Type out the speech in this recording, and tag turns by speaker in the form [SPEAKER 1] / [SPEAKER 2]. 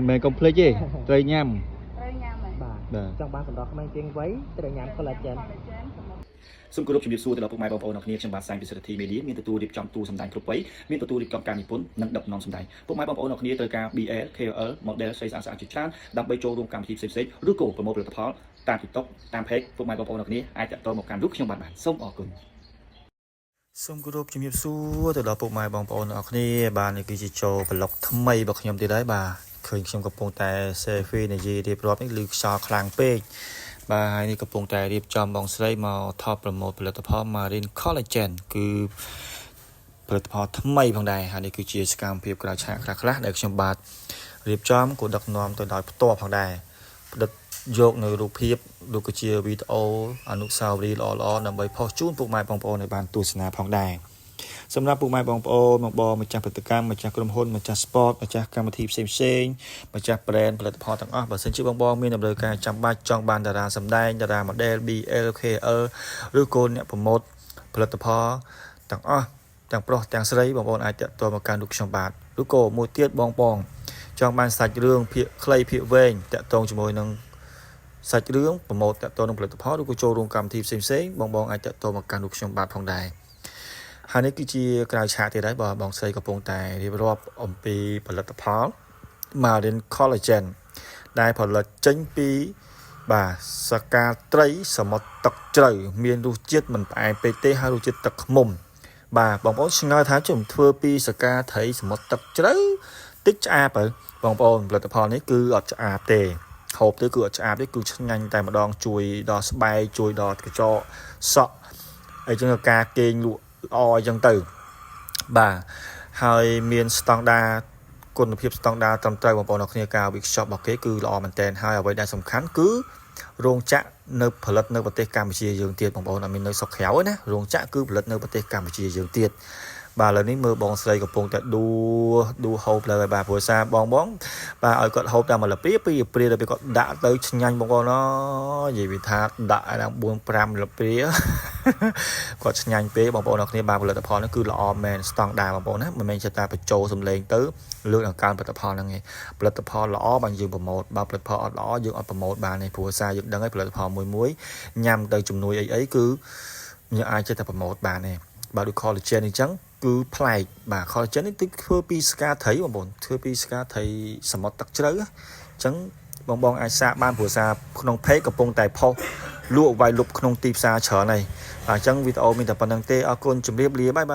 [SPEAKER 1] mẹ complete gì tây nhâm
[SPEAKER 2] trong ba sầm đó không tiếng vấy từ nhám collagen
[SPEAKER 3] សូមគោរពជំរាបសួរទៅដល់ពុកម៉ែបងប្អូនអ្នកគ្នាខ្ញុំបាទសាយពិសិដ្ឋធីមេឌៀមានទទួលរៀបចំទូសម្ដែងគ្រប់វ័យមានទទួលរៀបចំការនិពន្ធនិងដឹកនាំសម្ដែងពុកម៉ែបងប្អូនអ្នកគ្នាត្រូវការ BL KOL model ស្រីស្អាតជាច្រើនដើម្បីចូលរួមកម្មវិធីផ្សេងៗឬក៏ប្រមូលផលិតផលតាម TikTok តាម page ពុកម៉ែបងប្អូនអ្នកគ្នាអាចតាក់ទងមកកាន់រូបខ្ញុំបាទសូមអរគុណសូមគោរពជំរាបសួរទៅដល់ពុកម៉ែបងប្អូនអ្នកគ្នាបាទនេះគឺជាចូលប្លុកថ្មីរបស់ខ្ញុំទៀតហើយបាទឃើញខ្ញុំកំពុងតែ selfie និយាយរៀបរាប់នេះឮខ្យល់ខ្លាំងពេកបាទហើយនេះកំពុងតែរៀបចំបងស្រីមកថតប្រម៉ូទផលិតផល Marine Collagen គឺផលិតផលថ្មីផងដែរហើយនេះគឺជាសកម្មភាពក្រៅឆាកខ្លះៗដែលខ្ញុំបាទរៀបចំក៏ដឹកនាំទៅដោយផ្ទាល់ផងដែរផ្ដិតយកនៅរូបភាពដូចជាវីដេអូអនុស្សាវរីយ៍ល្អៗដើម្បីផុសជូនពុកម៉ែបងប្អូនឲ្យបានទស្សនាផងដែរសម្រាប់ពុកម៉ែបងប្អូនមកបងម្ចាស់ផលិតកម្មម្ចាស់ក្រុមហ៊ុនម្ចាស់ sport ម្ចាស់កម្មវិធីផ្សេងៗម្ចាស់ brand ផលិតផលទាំងអស់បើសិនជាបងមានតម្រូវការចាំបាច់ចង់បានតារាសម្ដែងតារា model BL KL ឬក៏អ្នកប្រម៉ូទផលិតផលទាំងអស់ទាំងប្រុសទាំងស្រីបងប្អូនអាចតាក់ទងមកកាន់លោកខ្ញុំបាទឬក៏មួយទៀតបងចង់បានសាច់រឿងភាគខ្លីភាគវែងតាក់ទងជាមួយនឹងសាច់រឿងប្រម៉ូទតាក់ទងនឹងផលិតផលឬក៏ចូលរួមកម្មវិធីផ្សេងៗបងអាចតាក់ទងមកកាន់លោកខ្ញុំបាទផងដែរហើយនេះគឺជាក្រៅឆាកទៀតហើយបងស្រីកំពុងតែរៀបរាប់អំពីផលិតផល Marine Collagen ដែលផលិតចេញពីបាទសកាត្រីសមុទ្រទឹកជ្រៅមានរសជាតិមិនផ្អែមពេកទេហើយរសជាតិទឹកឃ្មុំបាទបងប្អូនឆ្ងល់ថាជំធ្វើពីសកាត្រីសមុទ្រទឹកជ្រៅតិចឆ្អាបទៅបងប្អូនផលិតផលនេះគឺអត់ឆ្អាបទេហូបទៅគឺអត់ឆ្អាបទេគឺឆ្ងាញ់តែម្ដងជួយដល់ស្បែកជួយដល់កញ្ចក់សក់អីចឹងការគេងលក់ល្អអញ្ចឹងទៅបាទហើយមានស្តង់ដារគុណភាពស្តង់ដារត្រឹមត្រូវបងប្អូនអ្នកគ្នាការវិកខ្ចប់របស់គេគឺល្អមែនទែនហើយអ្វីដែលសំខាន់គឺរោងចក្រនៅផលិតនៅប្រទេសកម្ពុជាយើងទៀតបងប្អូនអត់មាននៅស្រុកក្រៅទេណារោងចក្រគឺផលិតនៅប្រទេសកម្ពុជាយើងទៀតបាទឥឡូវនេះមើលបងស្រីកំពុងតែដួហូបលើហើយបាទព្រោះសារបងបាទឲ្យគាត់ហូបតាមមួយលាពីព្រាដល់ពេលគាត់ដាក់ទៅឆ្ងាញ់បងប្អូននិយាយវាថាដាក់ដល់4 5លាពីគាត់ឆ្ងាញ់ពេកបងប្អូនអ្នកគ្នាបាទផលិតផលនេះគឺល្អមែនស្តង់ដារបងប្អូនណាមិនមែនចេះតែបញ្ចូលសំឡេងទៅលើកដង្កើងផលិតផលហ្នឹងឯងផលិតផលល្អបានយើងប្រម៉ូទបើផលិតផលអត់ល្អយើងអត់ប្រម៉ូទបានទេព្រោះសារយើងដឹងហើយផលិតផលមួយញ៉ាំទៅជំនួយអីគឺយើងអាចចេះតែប្រម៉ូទបានទេបាទដូច collagen អញ្ចឹងគឺប្លែកបាទ collagen នេះធ្វើពីស្កាត្រីបងប្អូនធ្វើពីស្កាត្រីសមុទ្រទឹកជ្រៅអញ្ចឹងបងអាចសាកបានព្រោះសារក្នុង page កំពុងតែផុសលក់វាយលុបក្នុងទីផ្សារច្រើនហើយបាទអញ្ចឹងវីដេអូមានតែប៉ុណ្្នឹងទេអរគុណជម្រាបលាបាយ